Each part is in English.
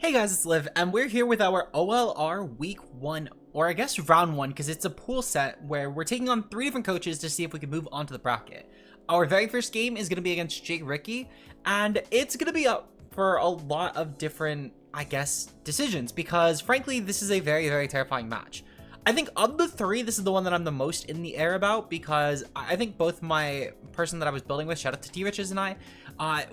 Hey guys, it's Liv, and we're here with our OLR Week 1, or I guess Round 1, because it's a pool set where we're taking on 3 different coaches to see if we can move on to the bracket. Our very first game is going to be against Jake Ricky, and it's going to be up for a lot of different, I guess, decisions, because frankly, this is a very, very terrifying match. I think of the 3, this is the one that I'm the most in the air about, because I think both my person that I was building with, shout out to T-Riches and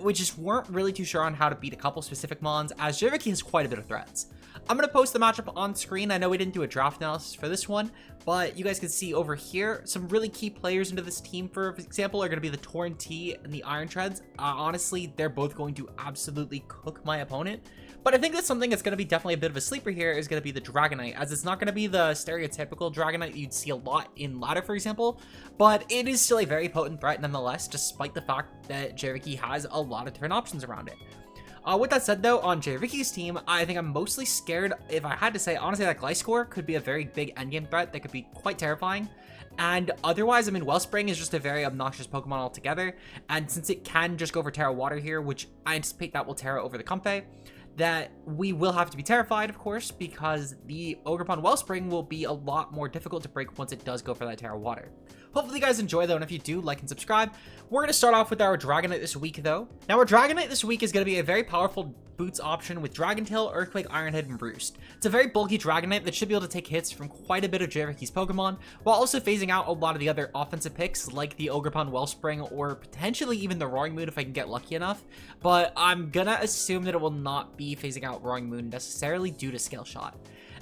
we just weren't really too sure on how to beat a couple specific mons, as Jake Ricky has quite a bit of threats. I'm going to post the matchup on screen. I know we didn't do a draft analysis for this one, but you guys can see over here, some really key players into this team, for example, are going to be the tornadus-t and the Iron Treads. Honestly, they're both going to absolutely cook my opponent. But I think that's something that's going to be definitely a bit of a sleeper here is going to be the Dragonite, as it's not going to be the stereotypical Dragonite you'd see a lot in ladder, for example, but it is still a very potent threat nonetheless, despite the fact that Jake Ricky has a lot of different options around it. With that said, though, on Jake Ricky's team, I think I'm mostly scared, if I had to say, honestly, that Gliscor could be a very big endgame threat that could be quite terrifying. And otherwise, I mean, Wellspring is just a very obnoxious Pokemon altogether, and since it can just go for Terra Water here, which I anticipate that will Terra over the Comfey, that we will have to be terrified, of course, because the Ogerpon Wellspring will be a lot more difficult to break once it does go for that Terra Water. Hopefully you guys enjoy, though, and if you do, like and subscribe. We're going to start off with our Dragonite this week, though. Now, our Dragonite this week is going to be a very powerful boots option with Dragon Tail, Earthquake, Iron Head, and Roost. It's a very bulky Dragonite that should be able to take hits from quite a bit of Jake Ricky's Pokemon, while also phasing out a lot of the other offensive picks, like the Ogerpon Wellspring, or potentially even the Roaring Moon if I can get lucky enough. But I'm gonna assume that it will not be phasing out Roaring Moon necessarily due to Scale Shot.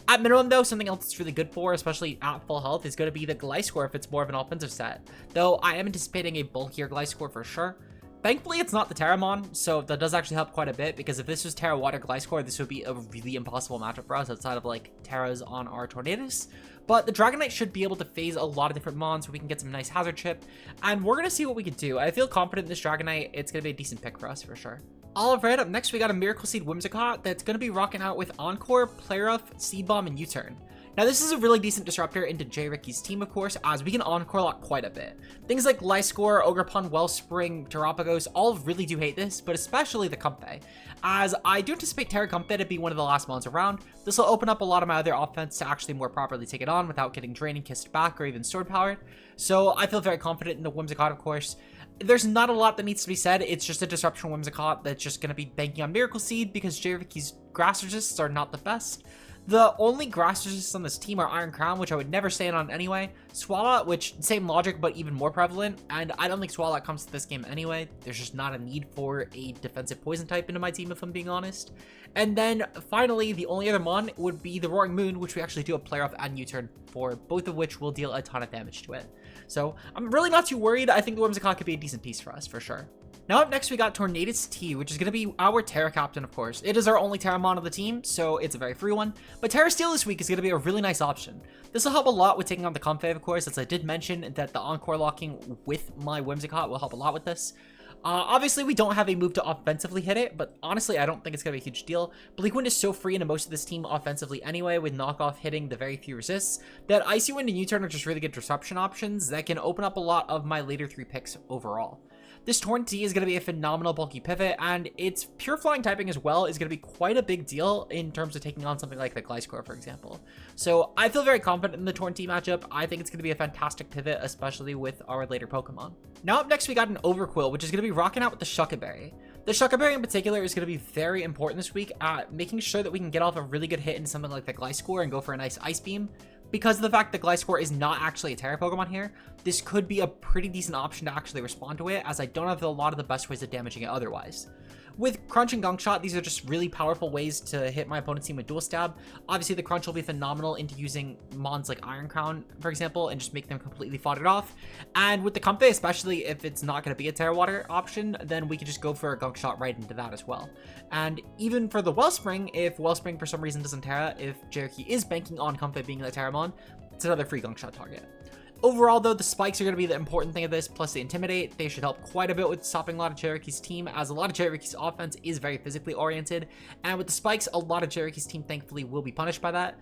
At minimum, though, something else that's really good for, especially at full health, is going to be the Gliscor if it's more of an offensive set. Though I am anticipating a bulkier Gliscor for sure. Thankfully, it's not the Terramon, so that does actually help quite a bit, because if this was Terra Water Gliscor, this would be a really impossible matchup for us outside of, like, Terras on our Tornadus. But the Dragonite should be able to phase a lot of different mons, so we can get some nice hazard chip, and we're going to see what we can do. I feel confident in this Dragonite. It's going to be a decent pick for us, for sure. Alright, up next we got a Miracle Seed Whimsicott that's going to be rocking out with Encore, Play Rough, Seed Bomb, and U-Turn. Now, this is a really decent disruptor into Jake Ricky's team, of course, as we can Encore lock quite a bit. Things like Gliscor, Ogerpon, Wellspring, Terapagos all really do hate this, but especially the Comfey, as I do anticipate Terra Comfey to be one of the last mons around. This will open up a lot of my other offense to actually more properly take it on without getting Draining, Kissed Back, or even Sword Powered. So I feel very confident in the Whimsicott, of course. There's not a lot that needs to be said. It's just a Disruption Whimsicott that's just going to be banking on Miracle Seed because Jake Ricky's grass resists are not the best. The only grass resists on this team are Iron Crown, which I would never stand on anyway. Swalot, which same logic but even more prevalent, and I don't think Swalot comes to this game anyway. There's just not a need for a defensive poison type into my team, if I'm being honest. And then finally, the only other mon would be the Roaring Moon, which we actually do a Play Off and U-Turn for, both of which will deal a ton of damage to it. So I'm really not too worried. I think the Whimsicott could be a decent piece for us, for sure. Now up next we got tornadus-t, which is going to be our Terra Captain, of course. It is our only Terramon of the team, so it's a very free one. But Terra Steel this week is going to be a really nice option. This will help a lot with taking on the Comfey, of course, as I did mention that the Encore locking with my Whimsicott will help a lot with this. Obviously, we don't have a move to offensively hit it, but honestly, I don't think it's going to be a huge deal. Bleak Wind is so free into most of this team offensively anyway, with knockoff hitting the very few resists, that Icy Wind and U-Turn are just really good disruption options that can open up a lot of my later 3 picks overall. This tornadus-t is going to be a phenomenal bulky pivot, and its pure flying typing as well is going to be quite a big deal in terms of taking on something like the Gliscor, for example. So I feel very confident in the tornadus-t matchup. I think it's going to be a fantastic pivot, especially with our later Pokemon. Now up next we got an Overquill, which is going to be rocking out with the Shuckaberry. The Shuckaberry in particular is going to be very important this week at making sure that we can get off a really good hit into something like the Gliscor and go for a nice Ice Beam. Because of the fact that Gliscor is not actually a Terra Pokemon here, this could be a pretty decent option to actually respond to it, as I don't have a lot of the best ways of damaging it otherwise. With Crunch and Gunk Shot, these are just really powerful ways to hit my opponent's team with Dual Stab. Obviously, the Crunch will be phenomenal into using mons like Iron Crown, for example, and just make them completely foddered off. And with the Comfey, especially if it's not going to be a Terra Water option, then we could just go for a Gunk Shot right into that as well. And even for the Wellspring, if Wellspring for some reason doesn't Terra, if Jake Ricky is banking on Comfey being the Terramon, it's another free Gunk Shot target. Overall, though, the spikes are going to be the important thing of this, plus the Intimidate. They should help quite a bit with stopping a lot of Jake Ricky's team, as a lot of Jake Ricky's offense is very physically oriented. And with the spikes, a lot of Jake Ricky's team, thankfully, will be punished by that.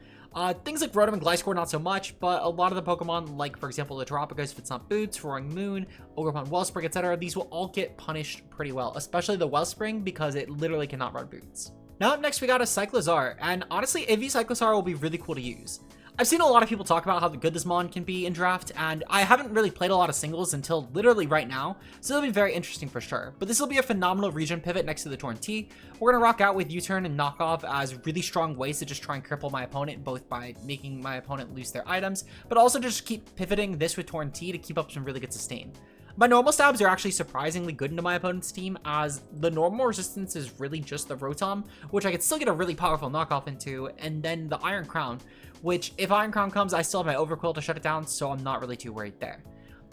Things like Rotom and Gliscor, not so much, but a lot of the Pokemon, like, for example, the Terapagos, if it's not Boots, Roaring Moon, Ogerpon, Wellspring, etc., these will all get punished pretty well, especially the Wellspring, because it literally cannot run Boots. Now up next, we got a Cyclozar, and honestly, AV Cyclozar will be really cool to use. I've seen a lot of people talk about how good this mon can be in draft, and I haven't really played a lot of singles until literally right now, so it'll be very interesting for sure. But this will be a phenomenal region pivot next to the Torn-T. We're going to rock out with U-turn and knockoff as really strong ways to just try and cripple my opponent, both by making my opponent lose their items, but also just keep pivoting this with Torn-T to keep up some really good sustain. My normal stabs are actually surprisingly good into my opponent's team, as the normal resistance is really just the Rotom, which I could still get a really powerful knockoff into, and then the Iron Crown, which if Iron Crown comes, I still have my Overquill to shut it down, so I'm not really too worried there.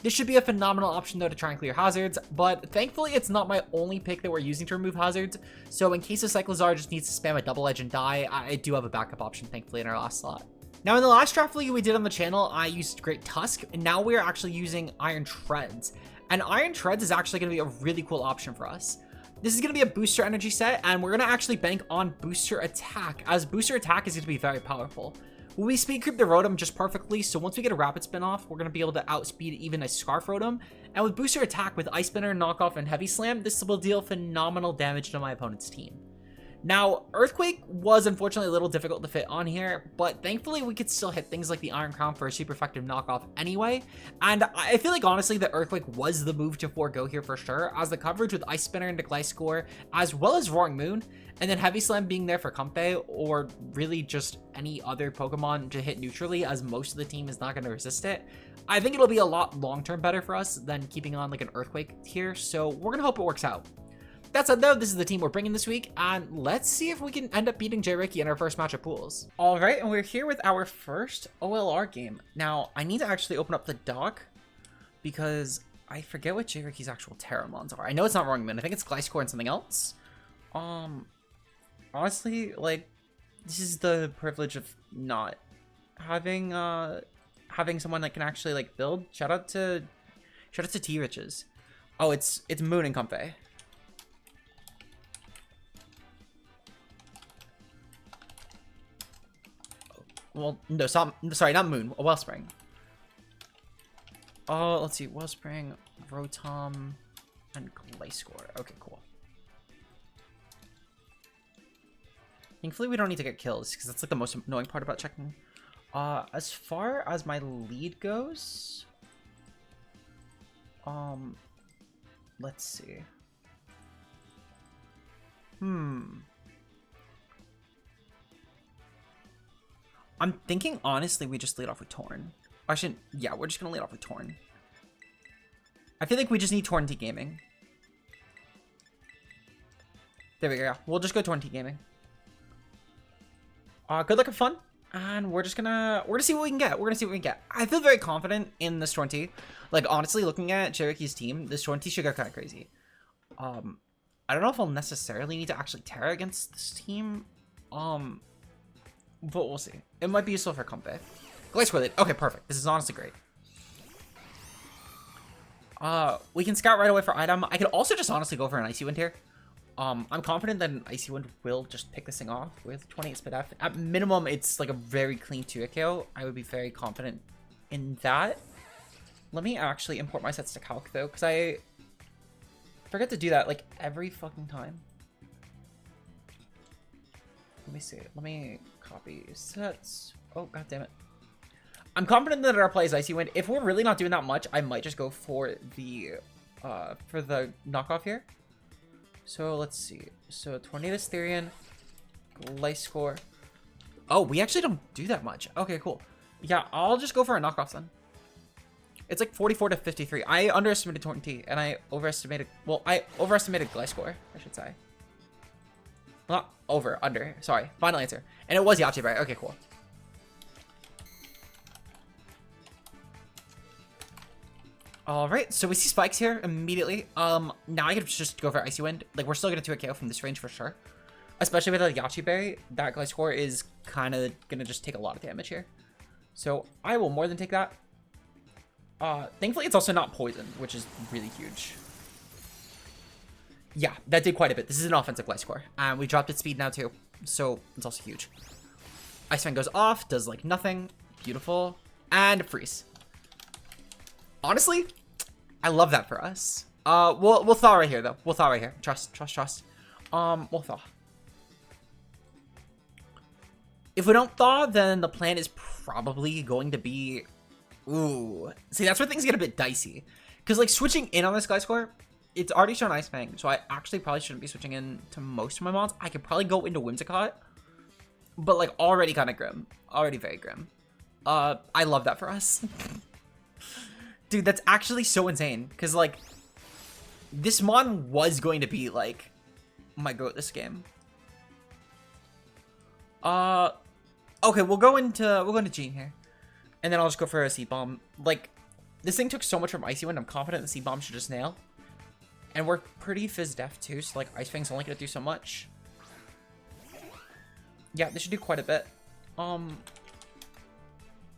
This should be a phenomenal option though to try and clear hazards, but thankfully it's not my only pick that we're using to remove hazards, so in case a Cyclozar just needs to spam a double edge and die, I do have a backup option thankfully in our last slot. Now in the last draft league we did on the channel, I used Great Tusk, and now we are actually using Iron Treads. And Iron Treads is actually going to be a really cool option for us. This is going to be a booster energy set, and we're going to actually bank on booster attack, as booster attack is going to be very powerful. We speed creep the Rotom just perfectly, so once we get a rapid spin off, we're going to be able to outspeed even a Scarf Rotom. And with booster attack with Ice Spinner, knockoff, and heavy slam, this will deal phenomenal damage to my opponent's team. Now, Earthquake was unfortunately a little difficult to fit on here, but thankfully we could still hit things like the Iron Crown for a super effective knockoff anyway. And I feel like honestly the Earthquake was the move to forego here for sure, as the coverage with Ice Spinner into Gliscor, as well as Roaring Moon, and then Heavy Slam being there for Comfey, or really just any other Pokemon to hit neutrally, as most of the team is not going to resist it. I think it'll be a lot long-term better for us than keeping on like an Earthquake here, so we're going to hope it works out. That said though, this is the team we're bringing this week, and let's see if we can end up beating J-Ricky in our first match of pools. All right, and we're here with our first OLR game. Now, I need to actually open up the dock, because I forget what J-Ricky's actual Terramons are. I know it's not Roaring Moon, I think it's Gliscor and something else. Honestly, like, this is the privilege of not having, having someone that can actually, like, build. Shout out to T-Riches. Oh, it's Moon and Comfey. Well, no, sorry, not Moon, a Wellspring. Oh, let's see, Wellspring, Rotom, and Gliscor. Okay, cool. Thankfully, we don't need to get kills, because that's like the most annoying part about checking. As far as my lead goes, let's see. I'm thinking, honestly, we just lead off with Torn. Actually, yeah, we're just going to lead off with Torn. I feel like we just need Torn-T Gaming. There we go, yeah. We'll just go Torn-T Gaming. Good luck and fun. And we're gonna see what we can get. We're gonna see what we can get. I feel very confident in this Torn-T. Like, honestly, looking at Cherokee team, this Torn-T should go kind of crazy. I don't know if I'll necessarily need to actually Terra against this team. But we'll see. It might be useful for Comfey. Gliscor lead. Okay, perfect. This is honestly great. We can scout right away for item. I could also just honestly go for an Icy Wind here. I'm confident that an Icy Wind will just pick this thing off with 28 Speed F. At minimum, it's like a very clean 2-hit KO. I would be very confident in that. Let me actually import my sets to Calc though, because I forget to do that like every fucking time. Let me see. Let me copy sets. Oh, god damn it. I'm confident that our play is Icy Wind. If we're really not doing that much, I might just go for the knockoff here. So let's see. So tornadus-therian, Gliscor. Oh, we actually don't do that much. Okay, cool. Yeah, I'll just go for a knockoff then. It's like 44 to 53. I underestimated Torn-T and I overestimated, well, I overestimated Gliscor, I should say. Not over, under. Sorry. Final answer. And it was Yachiberry. Okay, cool. Alright, so we see spikes here immediately. Now I can just go for Icy Wind. Like, we're still going to 2-hit KO from this range for sure. Especially with a Yachiberry. That Gliscor is kind of going to just take a lot of damage here. So I will more than take that. Thankfully, it's also not poison, which is really huge. Yeah, that did quite a bit. This is an offensive Gliscor. And we dropped its speed now too. So it's also huge. Ice Fang goes off, does like nothing. Beautiful. And freeze. Honestly, I love that for us. We'll thaw right here though. We'll thaw right here. Trust. We'll thaw. If we don't thaw, then the plan is probably going to be... Ooh. See, that's where things get a bit dicey. Because, like, switching in on this guy score, it's already shown Ice Fang, so I actually probably shouldn't be switching in to most of my mods. I could probably go into Whimsicott, but, like, already kind of grim. Already very grim. I love that for us. Dude, that's actually so insane. Because, like, this mod was going to be, like, my goat this game. Okay, we'll go into Gene here. And then I'll just go for a Seed Bomb. Like, this thing took so much from Icy Wind, I'm confident the Seed Bomb should just nail. And we're pretty Fizz Def too, so like Ice Fang's only gonna do so much. Yeah, this should do quite a bit.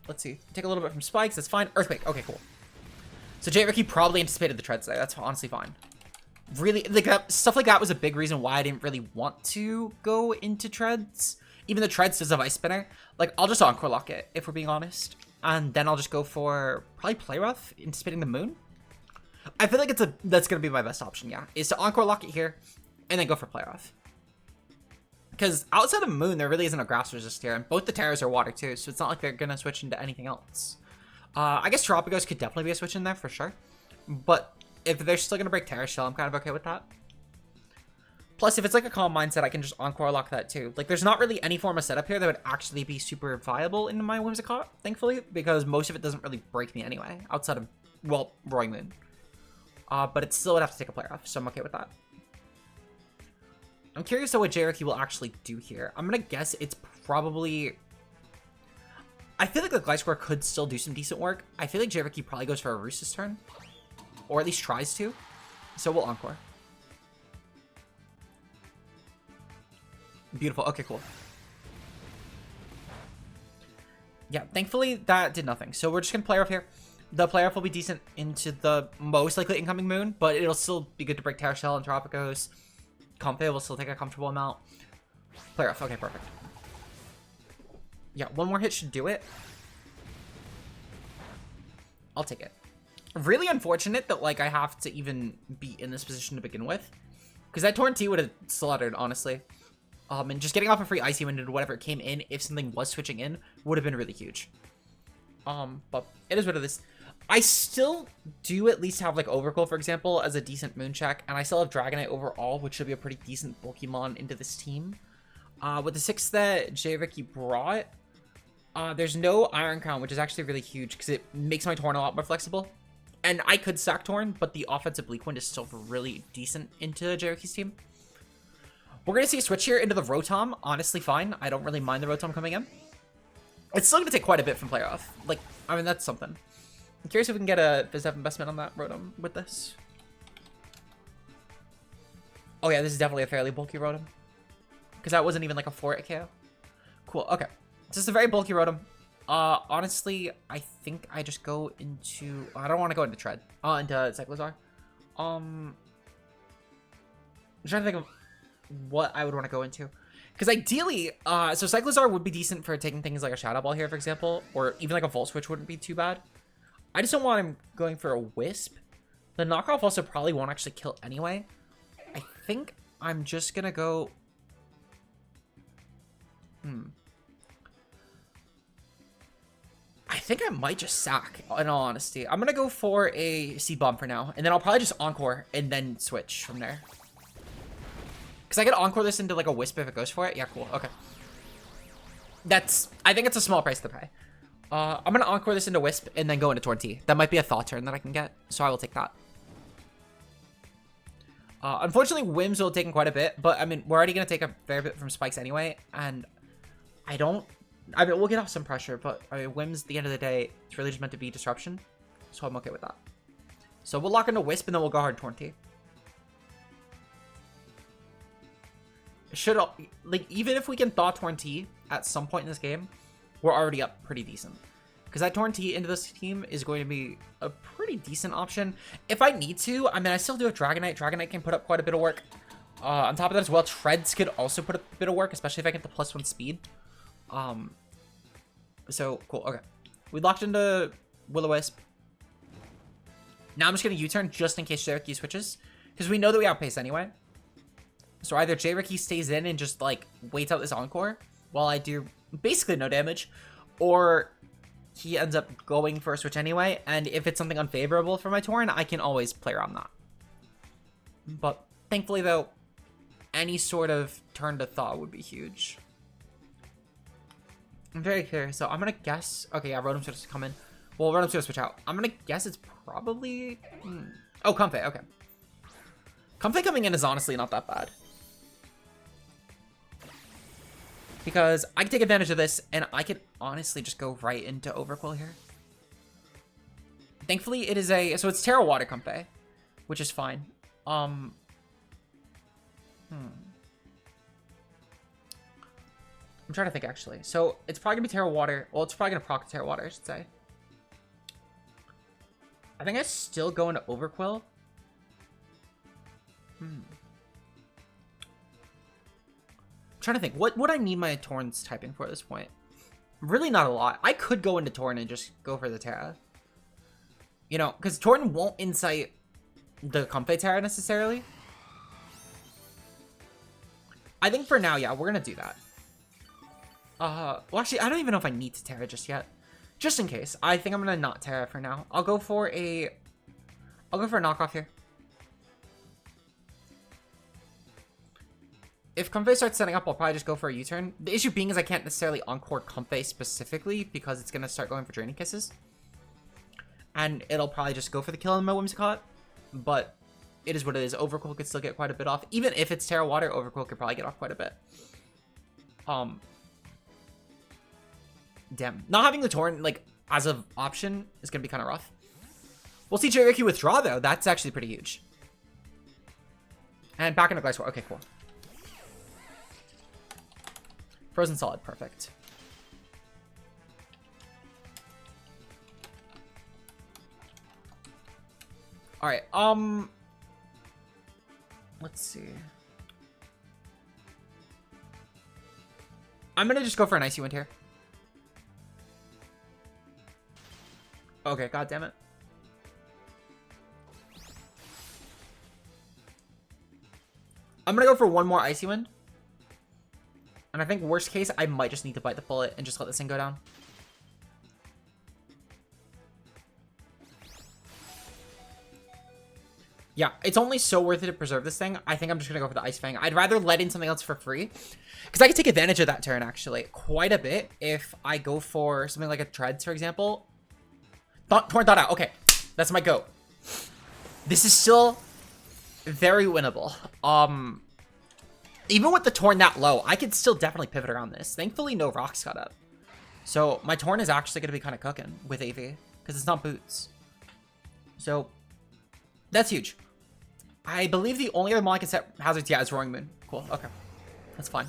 Let's see. Take a little bit from Spikes, that's fine. Earthquake, okay, cool. So Jay Ricky probably anticipated the treads there, that's honestly fine. Really, like stuff like that was a big reason why I didn't really want to go into treads. Even the treads does have Ice Spinner. Like, I'll just Encore Lock it, if we're being honest. And then I'll just go for probably Play Rough, anticipating the Moon. I feel like that's going to be my best option, yeah. Is to Encore Lock it here, and then go for Play Rough. Because outside of Moon, there really isn't a Grass Resist here. And both the Terrors are water, too. So it's not like they're going to switch into anything else. I guess Tropicos could definitely be a switch in there, for sure. But if they're still going to break Terror Shell, I'm kind of okay with that. Plus, if it's like a calm mindset, I can just Encore Lock that too. Like, there's not really any form of setup here that would actually be super viable in my Whimsicott, thankfully, because most of it doesn't really break me anyway, outside of, well, Roaring Moon. But it still would have to take a player off, so I'm okay with that. I'm curious though what J-Ricky will actually do here. I'm gonna guess it's probably... I feel like the Gliscor could still do some decent work. I feel like J-Ricky probably goes for a Roost this turn, or at least tries to, so we'll Encore. Beautiful. Okay, cool. Yeah, thankfully that did nothing. So we're just going to play off here. The play off will be decent into the most likely incoming Moon, but it'll still be good to break Terra Shell and Tropicos. Comfey will still take a comfortable amount. Play off. Okay, perfect. Yeah, one more hit should do it. I'll take it. Really unfortunate that, like, I have to even be in this position to begin with. Because that Torn T would have slaughtered, honestly. And just getting off a free Icy Wind into whatever came in, if something was switching in, would have been really huge. But it is what it is. I still do at least have, like, Overcool, for example, as a decent Moon check. And I still have Dragonite overall, which should be a pretty decent Pokemon into this team. With the 6 that J-Ricky brought, there's no Iron Crown, which is actually really huge, because it makes my Torn a lot more flexible. And I could sack Torn, but the offensive Bleak Wind is still really decent into J-Ricky's team. We're going to see a switch here into the Rotom. Honestly, fine. I don't really mind the Rotom coming in. It's still going to take quite a bit from player off. Like, I mean, that's something. I'm curious if we can get a Fizz Def investment on that Rotom with this. Oh, yeah, this is definitely a fairly bulky Rotom. Because that wasn't even like a 4-hit KO. Cool, okay. This is a very bulky Rotom. Honestly, I think I just go into... I don't want to go into Tread. Into Cyclizar. I'm trying to think of what I would want to go into. Because ideally, so Cyclizar would be decent for taking things like a Shadow Ball here, for example. Or even like a Volt Switch wouldn't be too bad. I just don't want him going for a Wisp. The knockoff also probably won't actually kill anyway. I think I'm just going to go... I think I might just sack, in all honesty. I'm going to go for a Seed Bomb for now. And then I'll probably just Encore and then switch from there. Because I could Encore this into like a Wisp if it goes for it. Yeah, cool. Okay. I think it's a small price to pay. I'm going to Encore this into Wisp and then go into Torn T. That might be a Thaw turn that I can get. So I will take that. Unfortunately, Whims will have taken quite a bit. But, I mean, we're already going to take a fair bit from Spikes anyway. And I mean, we'll get off some pressure. But, I mean, Whims, at the end of the day, it's really just meant to be Disruption. So I'm okay with that. So we'll lock into Wisp and then we'll go hard Torn T. Like, even if we can Thaw Torn T at some point in this game, we're already up pretty decent. Because that Torn T into this team is going to be a pretty decent option. If I need to, I mean, I still do have Dragonite. Dragonite can put up quite a bit of work. On top of that as well, Treads could also put up a bit of work, especially if I get the +1 speed. So, cool. Okay. We locked into Will-O-Wisp. Now I'm just going to U-turn just in case J-Ricky switches. Because we know that we outpace anyway. So either J-Ricky stays in and just, like, waits out this Encore while I do basically no damage, or he ends up going for a switch anyway, and if it's something unfavorable for my Torn, I can always play around that. But thankfully, though, any sort of turn to thaw would be huge. I'm very curious, so I'm gonna guess... Okay, yeah, Rotom's gonna come in. Well, Rotom's gonna switch out. I'm gonna guess it's probably... Oh, Comfey, okay. Comfey coming in is honestly not that bad. Because I can take advantage of this, and I could honestly just go right into Overquill here. Thankfully, it is a... So it's Terra Water Comfey, which is fine. I'm trying to think, actually. So it's probably gonna be Terra Water. Well, it's probably gonna proc Terra Water, I should say. I think I still go into Overquill. I'm trying to think. What would I need my Torn's typing for at this point? Really not a lot. I could go into Torn and just go for the Terra. You know, because Torn won't incite the Comfey Terra necessarily. I think for now, yeah, we're gonna do that. Well, actually, I don't even know if I need to Terra just yet. Just in case. I think I'm gonna not Terra for now. I'll go for a knockoff here. If Comfey starts setting up, I'll probably just go for a U-turn. The issue being is I can't necessarily Encore Comfey specifically because it's gonna start going for Draining Kisses. And it'll probably just go for the kill on my Whimsicott. But it is what it is. Overquill could still get quite a bit off. Even if it's Terra Water, Overquill could probably get off quite a bit. Damn. Not having the Torn, like, as an option is going to be kind of rough. We'll see Cherokee withdraw, though. That's actually pretty huge. And back into Glysaur. Okay, cool. Frozen Solid. Perfect. Alright, let's see. I'm gonna just go for an Icy Wind here. Okay, god damn it. I'm gonna go for one more Icy Wind. And I think worst case, I might just need to bite the bullet and just let this thing go down. Yeah, it's only so worth it to preserve this thing. I think I'm just going to go for the Ice Fang. I'd rather let in something else for free. Because I can take advantage of that turn, actually, quite a bit. If I go for something like a Treads, for example. Torn Thought Out. Okay, that's my go. This is still very winnable. Even with the Torn that low, I could still definitely pivot around this. Thankfully, no rocks got up. So my Torn is actually going to be kind of cooking with AV. Because it's not boots. So that's huge. I believe the only other mon I can set hazards, yeah, is Roaring Moon. Cool, okay. That's fine.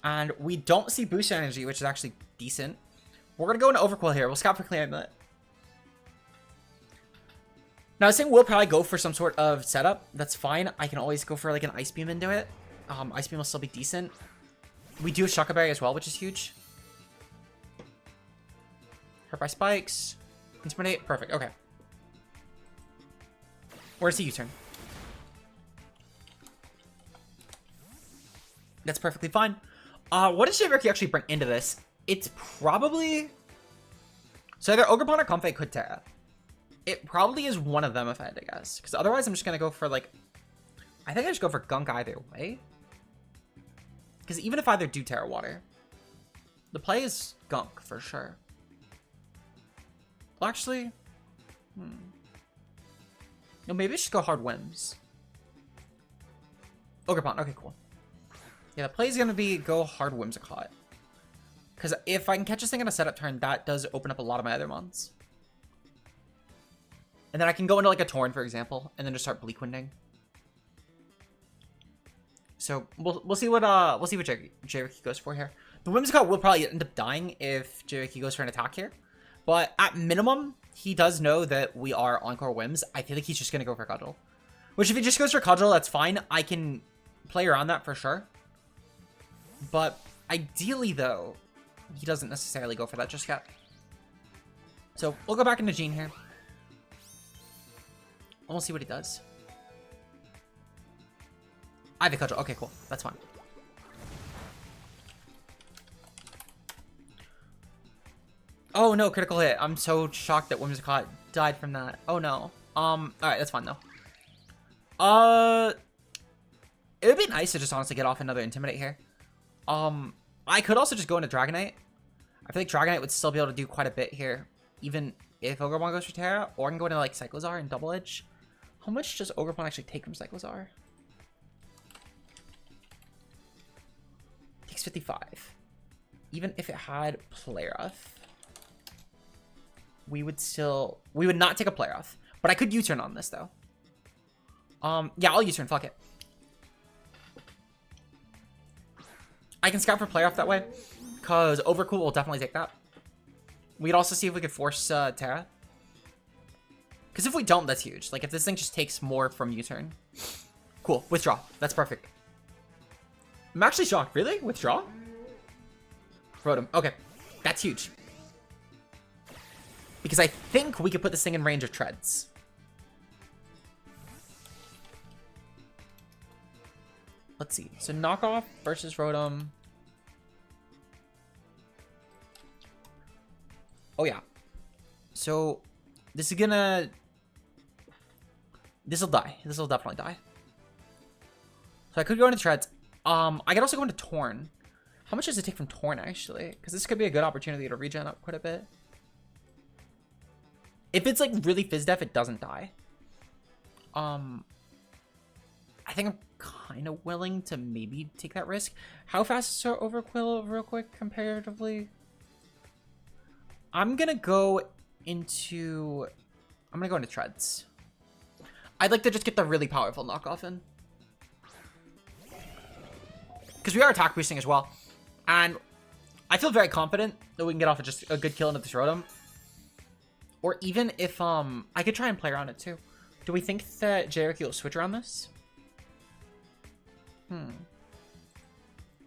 And we don't see Boost Energy, which is actually decent. We're going to go into Overquill here. We'll scout for Clear Amulet. Now, I was saying we'll probably go for some sort of setup. That's fine. I can always go for like an Ice Beam into it. Ice Beam will still be decent. We do have Shuckle Berry as well, which is huge. Hurt by Spikes. Intimidate. Perfect, okay. Where's the U-turn? That's perfectly fine. What does Shiverkey actually bring into this? It's probably... So either Ogerpon or Comfey could Terra. It probably is one of them if I had to guess. Because otherwise I'm just going to go for like... I think I just go for Gunk either way. Because even if either do Terra Water, the play is Gunk for sure. Well, actually... No, maybe I should go Hard Whims. Ogerpon, okay, cool. Yeah, the play is going to be go Hard Whimsicott. Because if I can catch this thing on a setup turn, that does open up a lot of my other mons. And then I can go into like a Torn, for example, and then just start Bleak Winding. So we'll see what Cherokee goes for here. The Whimsicott will probably end up dying if Cherokee goes for an attack here. But at minimum, he does know that we are Encore Whims. I feel like he's just going to go for Cudgel. Which if he just goes for Cudgel, that's fine. I can play around that for sure. But ideally, though, he doesn't necessarily go for that just yet. So we'll go back into Gene here. And we'll see what he does. I have a Cudgel. Okay, cool. That's fine. Oh no, critical hit. I'm so shocked that Whimsicott died from that. Oh no. Alright, that's fine though. It would be nice to just honestly get off another Intimidate here. I could also just go into Dragonite. I feel like Dragonite would still be able to do quite a bit here, even if Ogerpon goes for Terra, or I can go into like Cyclozar and Double Edge. How much does Ogerpon actually take from Cyclozar? Takes 55. Even if it had Play Rough, we would not take a Play Rough. But I could U-turn on this though. Yeah, I'll U-turn, fuck it. I can scout for Play Rough that way, because Overcool will definitely take that. We'd also see if we could force Terra. Because if we don't, that's huge. Like, if this thing just takes more from U-turn. Cool, withdraw. That's perfect. I'm actually shocked. Really? Withdraw? Rotom. Okay, that's huge. Because I think we could put this thing in range of Treads. Let's see. So knockoff versus Rotom. Oh yeah. So this is gonna... This'll die. This'll definitely die. So I could go into Treads. I could also go into Torn. How much does it take from Torn actually? Because this could be a good opportunity to regen up quite a bit. If it's like really Fizz Def, it doesn't die. I think I'm kind of willing to maybe take that risk. How fast is our Overquill real quick comparatively? I'm gonna go into Treads. I'd like to just get the really powerful knockoff in. Because we are attack boosting as well. And I feel very confident that we can get off just a good kill into this Rotom. Or even if, I could try and play around it too. Do we think that Jericho will switch around this?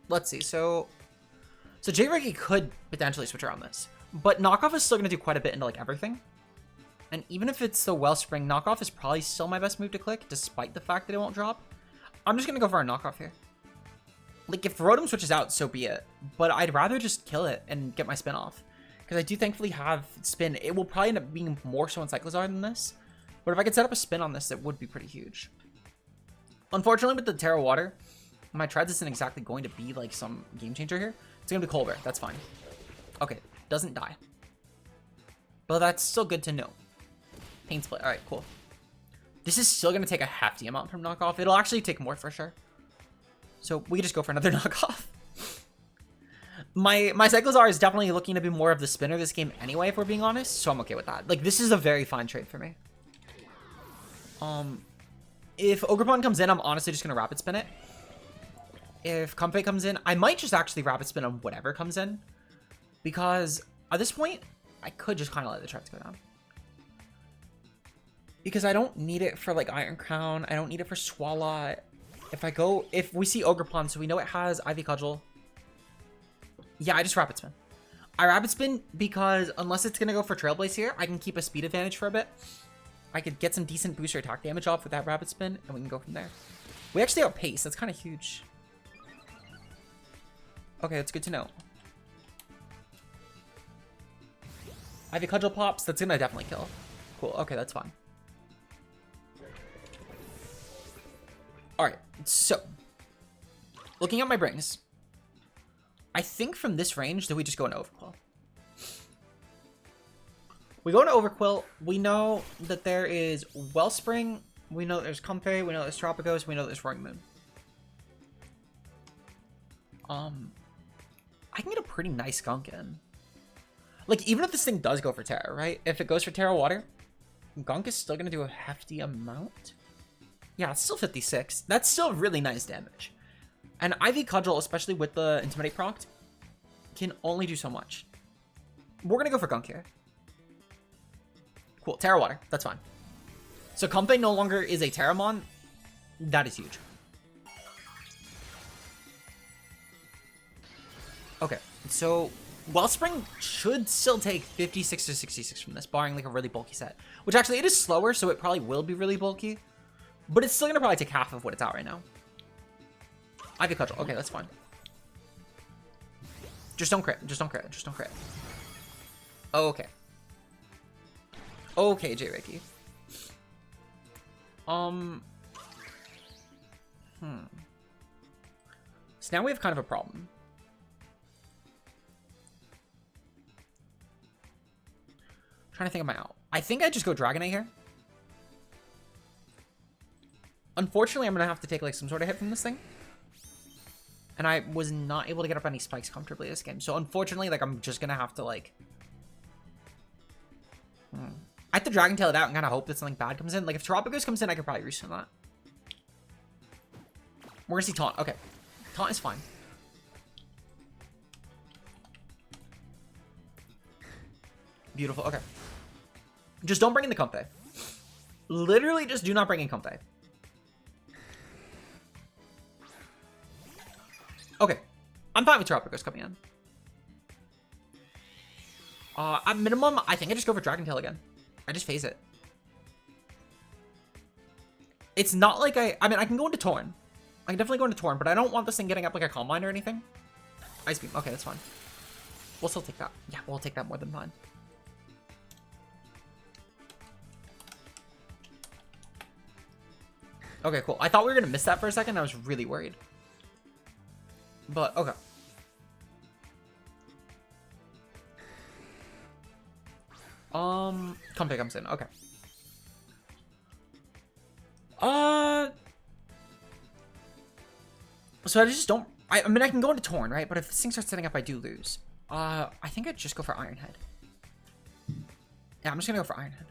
Let's see. So J-Riki could potentially switch around this. But Knockoff is still going to do quite a bit into like everything. And even if it's the Wellspring, Knockoff is probably still my best move to click, despite the fact that it won't drop. I'm just going to go for a Knockoff here. Like, if Rotom switches out, so be it. But I'd rather just kill it and get my spin off. Because I do thankfully have spin. It will probably end up being more so in Cyclozar than this. But if I could set up a spin on this, it would be pretty huge. Unfortunately, with the Terra Water, my Treads isn't exactly going to be like some game changer here. It's going to be Colbert. That's fine. Okay. Doesn't die. But that's still good to know. Pain Split. Alright, cool. This is still going to take a hefty amount from Knockoff. It'll actually take more for sure. So we can just go for another Knockoff. My Cyclozar is definitely looking to be more of the spinner this game anyway, if we're being honest. So I'm okay with that. Like, this is a very fine trade for me. If Ogerpon comes in, I'm honestly just going to Rapid Spin it. If Comfey comes in, I might just actually Rapid Spin on whatever comes in. Because at this point, I could just kind of let the Treads go down. Because I don't need it for like Iron Crown. I don't need it for Swalot. If we see Ogerpon, so we know it has Ivy Cudgel. Yeah, I just Rapid Spin. I Rapid Spin because unless it's going to go for Trailblaze here, I can keep a speed advantage for a bit. I could get some decent booster attack damage off with that Rapid Spin, and we can go from there. We actually have pace. That's kind of huge. Okay, that's good to know. Ivy Cudgel pops. That's going to definitely kill. Cool. Okay, that's fine. Alright, so. Looking at my brings. I think from this range, do we just go into Overquill? We go into Overquill. We know that there is Wellspring. We know there's Comfey. We know there's Tropicos. We know there's Roaring Moon. I can get a pretty nice Gunk in. Like, even if this thing does go for Terra, right? If it goes for Terra Water, Gunk is still going to do a hefty amount. Yeah, it's still 56. That's still really nice damage. And Ivy Cudgel, especially with the Intimidate proc, can only do so much. We're going to go for Gunk here. Cool. Terra Water. That's fine. So Comfey no longer is a Terramon. That is huge. Okay. So Wellspring should still take 56 to 66 from this, barring like a really bulky set. Which actually, it is slower, so it probably will be really bulky. But it's still going to probably take half of what it's at right now. Ivy Cudgel. Okay, that's fine. Just don't crit. Just don't crit. Just don't crit. Oh, okay. Okay, J. Ricky. So now we have kind of a problem. Trying to think of my out. I think I just go Dragonite here. Unfortunately, I'm going to have to take like some sort of hit from this thing. And I was not able to get up any spikes comfortably this game. So unfortunately, like I'm just going to have to like... I have to Dragon Tail it out and kind of hope that something bad comes in. Like if Terapagos comes in, I could probably reach from that. We're going to see Taunt. Okay. Taunt is fine. Beautiful. Okay. Just don't bring in the Comfey. Literally just do not bring in Comfey. Okay. I'm fine with Terapagos coming in. At minimum, I think I just go for Dragon Tail again. I just phase it. It's not like I mean, I can go into Torn. I can definitely go into Torn, but I don't want this thing getting up like a Calm Mind or anything. Ice Beam. Okay, that's fine. We'll still take that. Yeah, we'll take that more than fine. Okay, cool. I thought we were gonna miss that for a second. I was really worried. But, okay. Comfey comes in. Okay. So I just don't... I mean, I can go into Torn, right? But if this thing starts setting up, I do lose. I think I'd just go for Iron Head. Yeah, I'm just gonna go for Iron Head.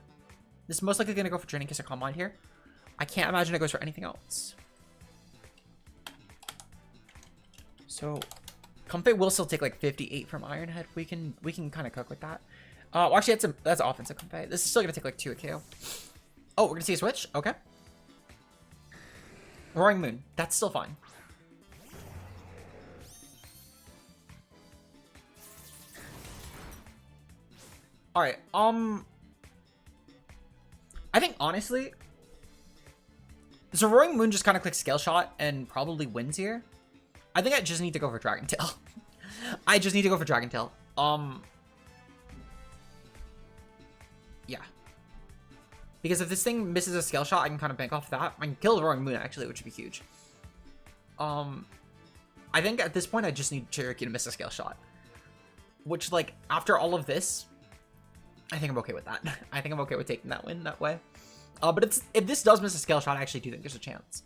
This is most likely gonna go for Draining Kiss or Calm Mind here. I can't imagine it goes for anything else. So, Comfey will still take like 58 from Iron Head. We can kind of cook with that. Well, actually, that's offensive Comfey. This is still gonna take like 2 at KO. Oh, we're gonna see a switch. Okay. Roaring Moon. That's still fine. All right. I think honestly, so Roaring Moon just kind of clicks Scale Shot and probably wins here. I think I just need to go for Dragon Tail. I just need to go for Dragon Tail. Yeah. Because if this thing misses a Scale Shot, I can kind of bank off that. I can kill the Roaring Moon, actually, which would be huge. I think at this point, I just need Cherokee to miss a Scale Shot. Which, like, after all of this, I think I'm okay with that. I think I'm okay with taking that win that way. But if this does miss a Scale Shot, I actually do think there's a chance.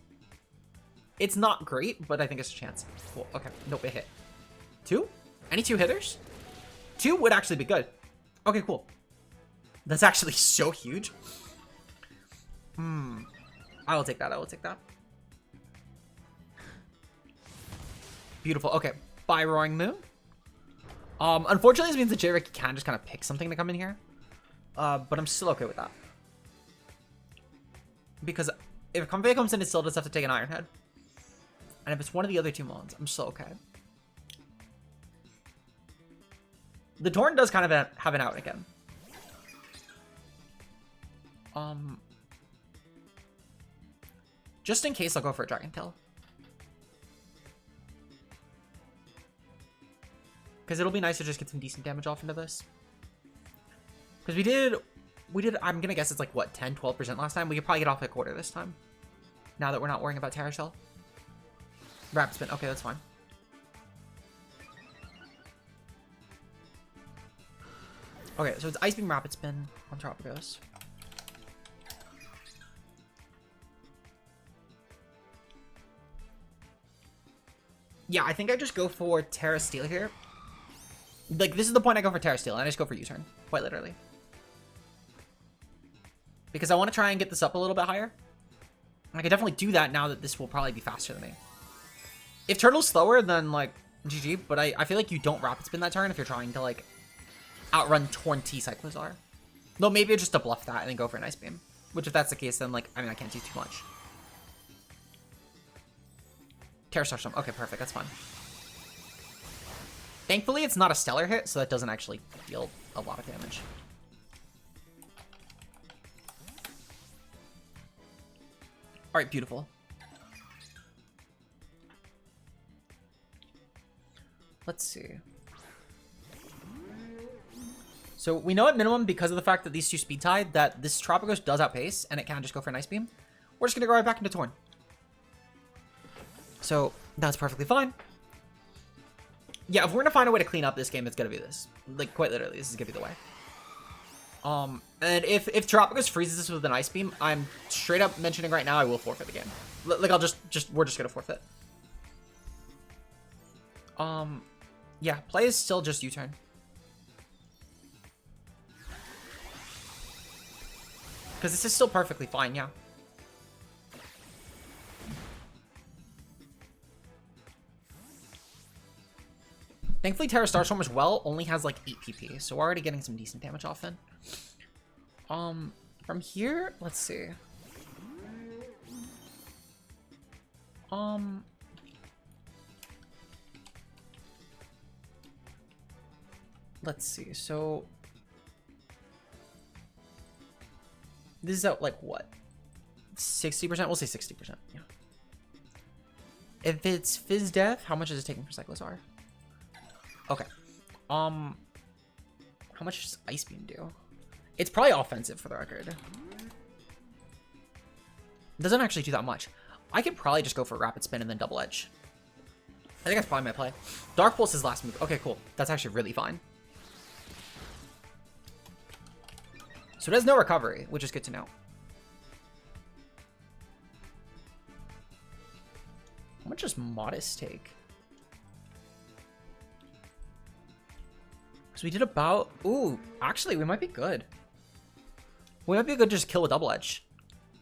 It's not great, but I think it's a chance. Cool. Okay. Nope, it hit. 2? Any 2 hitters? 2 would actually be good. Okay, cool. That's actually so huge. I will take that. I will take that. Beautiful. Okay. Bye, Roaring Moon. Unfortunately, this means that J-Ricky can just kind of pick something to come in here. But I'm still okay with that. Because if Comfey comes in, it still does have to take an Iron Head. And if it's one of the other 2 Mons, I'm still okay. The Torn does kind of have an out again. Just in case, I'll go for a Dragon Tail. Because it'll be nice to just get some decent damage off into this. Because we did, I'm going to guess it's like, what, 10, 12% last time? We could probably get off a quarter this time. Now that we're not worrying about Terra Shell. Rapid Spin. Okay, that's fine. Okay, so it's Ice Beam Rapid Spin on Terapagos. Yeah, I think I just go for Terra Steel here. Like, this is the point I go for Terra Steel, and I just go for U-turn. Quite literally. Because I want to try and get this up a little bit higher. I can definitely do that now that this will probably be faster than me. If Turtle's slower, then, like, GG. But I feel like you don't Rapid Spin that turn if you're trying to, like, outrun Torn T Cyclozar. Though maybe just to bluff that and then go for an Ice Beam. Which, if that's the case, then, like, I mean, I can't do too much. Terra Star Storm. Okay, perfect. That's fine. Thankfully, it's not a stellar hit, so that doesn't actually deal a lot of damage. All right, beautiful. Let's see. So we know at minimum, because of the fact that these two speed tied, that this Tropicos does outpace, and it can just go for an Ice Beam. We're just going to go right back into Torn. So that's perfectly fine. Yeah, if we're going to find a way to clean up this game, it's going to be this. Like, quite literally, this is going to be the way. And if Tropicos freezes this with an Ice Beam, I'm straight up mentioning right now I will forfeit the game. Like, we're just going to forfeit. Yeah, play is still just U-turn. Because this is still perfectly fine, yeah. Thankfully, Terra Starstorm as well only has like 8 PP, so we're already getting some decent damage off then. From here, let's see. Let's see. So this is at like what? 60%? We'll say 60%. Yeah. If it's Fizz Death, how much is it taking for Cyclozar? Okay. How much does Ice Beam do? It's probably offensive for the record. It doesn't actually do that much. I could probably just go for Rapid Spin and then Double Edge. I think that's probably my play. Dark Pulse is last move. Okay, cool. That's actually really fine. So it has no recovery, which is good to know. How much does Modest take? So we did about... Ooh, actually, we might be good. We might be good to just kill a Double Edge.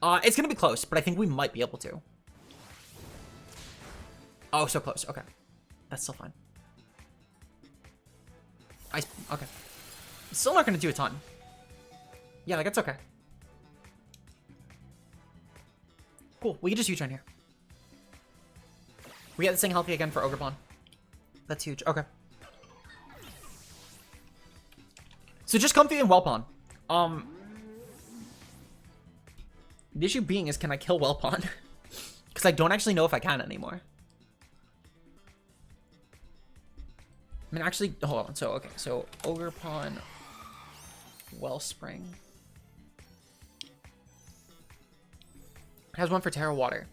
It's going to be close, but I think we might be able to. Oh, so close. Okay. That's still fine. Okay. It's still not going to do a ton. Yeah, like, it's okay. Cool. We can just U-turn here. We get this thing healthy again for Ogre Pawn. That's huge. Okay. So just Comfy and Whelpon. The issue being is, can I kill Whelpon? Because I don't actually know if I can anymore. I mean, actually, hold on. So, okay. So, Ogre Pawn, Wellspring. It has one for Terra Water.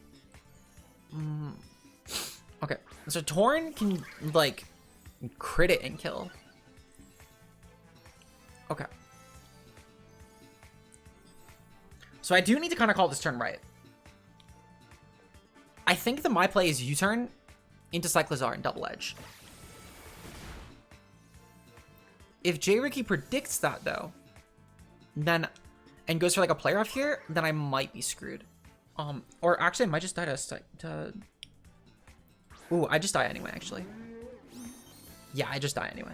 Okay. So, Torn can, like, crit it and kill. Okay. So I do need to kind of call this turn right. I think that my play is U-turn into Cyclozar and Double Edge. If J-Ricky predicts that, though, then, and goes for like a player off here, then I might be screwed. Or actually I might just die to... Ooh, I just die anyway, actually. Yeah, I just die anyway.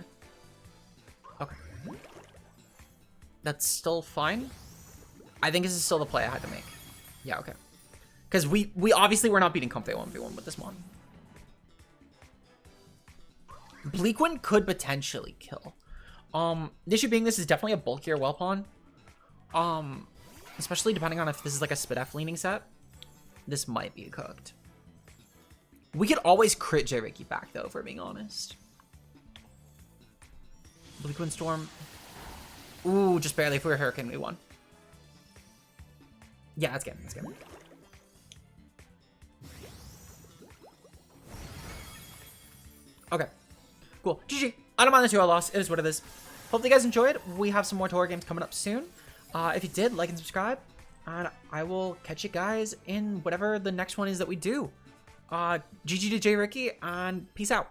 Okay. That's still fine. I think this is still the play I had to make. Yeah, okay. Because we obviously were not beating Comfy 1v1 with this mon. Bleakwind could potentially kill. The issue being this is definitely a bulkier Whelpon. Especially depending on if this is like a Spidef leaning set. This might be cooked. We could always crit J-Ricky back though, if we're being honest. Bleakwind Storm. Ooh, just barely. If we were Hurricane, we won. Yeah, that's good. That's good. Okay. Cool. GG. I don't mind the 2-0 loss. It is what it is. Hope you guys enjoyed. We have some more Torah games coming up soon. If you did, like and subscribe. And I will catch you guys in whatever the next one is that we do. GG to J-Ricky, and peace out.